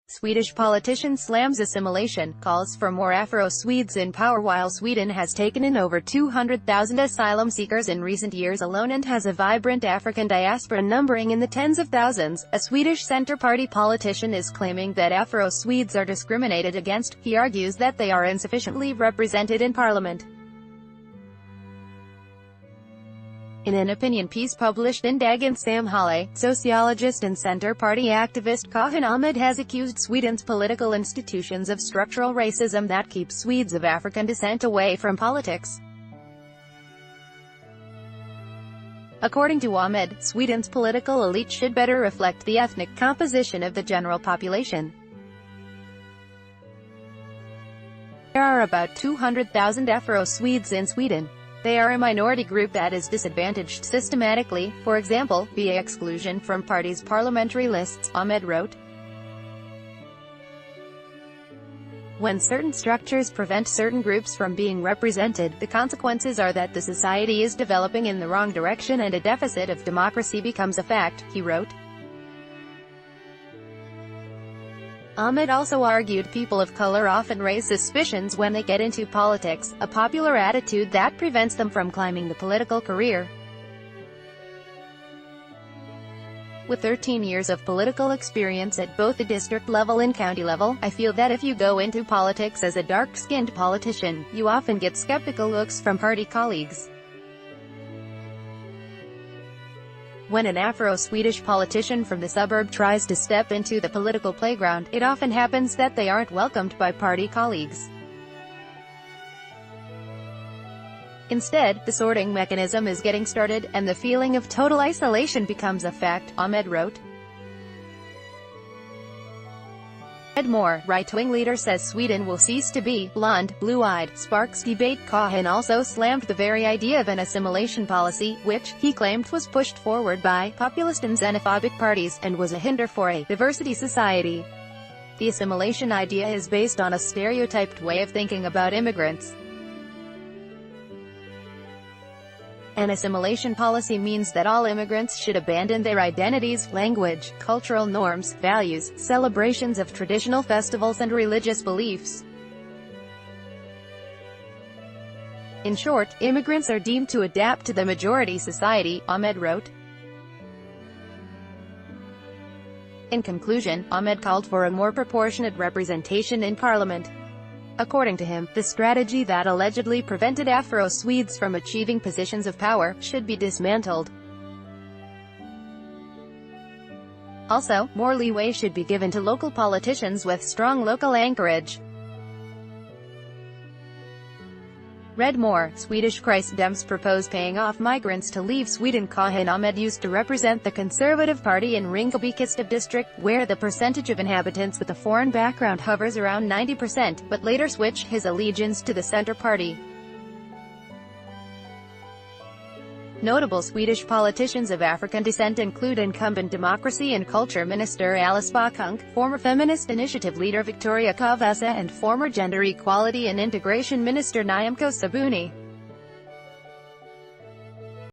Swedish politician slams assimilation, calls for more Afro-Swedes in power. While Sweden has taken in over 200,000 asylum seekers in recent years alone and has a vibrant African diaspora numbering in the tens of thousands, a Swedish Centre Party politician is claiming that Afro-Swedes are discriminated against. He argues that they are insufficiently represented in parliament. In an opinion piece published in Dagens Samhälle, sociologist and Centre Party activist Kahin Ahmed has accused Sweden's political institutions of structural racism that keeps Swedes of African descent away from politics. According to Ahmed, Sweden's political elite should better reflect the ethnic composition of the general population. There are about 200,000 Afro-Swedes in Sweden. They are a minority group that is disadvantaged systematically, for example, via exclusion from parties' parliamentary lists, Ahmed wrote. When certain structures prevent certain groups from being represented, the consequences are that the society is developing in the wrong direction and a deficit of democracy becomes a fact, he wrote. Ahmed also argued people of color often raise suspicions when they get into politics, a popular attitude that prevents them from climbing the political career. With 13 years of political experience at both the district level and county level, I feel that if you go into politics as a dark-skinned politician, you often get skeptical looks from party colleagues. When an Afro-Swedish politician from the suburb tries to step into the political playground, it often happens that they aren't welcomed by party colleagues. Instead, the sorting mechanism is getting started, and the feeling of total isolation becomes a fact, Ahmed wrote. More, right-wing leader says Sweden will cease to be blonde, blue-eyed, sparks debate. Kahin also slammed the very idea of an assimilation policy, which, he claimed, was pushed forward by populist and xenophobic parties, and was a hinder for a diversity society. The assimilation idea is based on a stereotyped way of thinking about immigrants. An assimilation policy means that all immigrants should abandon their identities, language, cultural norms, values, celebrations of traditional festivals and religious beliefs. In short, immigrants are deemed to adapt to the majority society, Ahmed wrote. In conclusion, Ahmed called for a more proportionate representation in parliament. According to him, the strategy that allegedly prevented Afro-Swedes from achieving positions of power should be dismantled. Also, more leeway should be given to local politicians with strong local anchorage. Read more. Swedish Kristdemokraterna propose paying off migrants to leave Sweden. Kahin Ahmed used to represent the Conservative Party in Rinkeby-Kista district, where the percentage of inhabitants with a foreign background hovers around 90%, but later switched his allegiance to the Centre Party. Notable Swedish politicians of African descent include incumbent Democracy and Culture Minister Alice Bah Kuhnke, former Feminist Initiative leader Victoria Kavesa, and former Gender Equality and Integration Minister Nyamko Sabuni.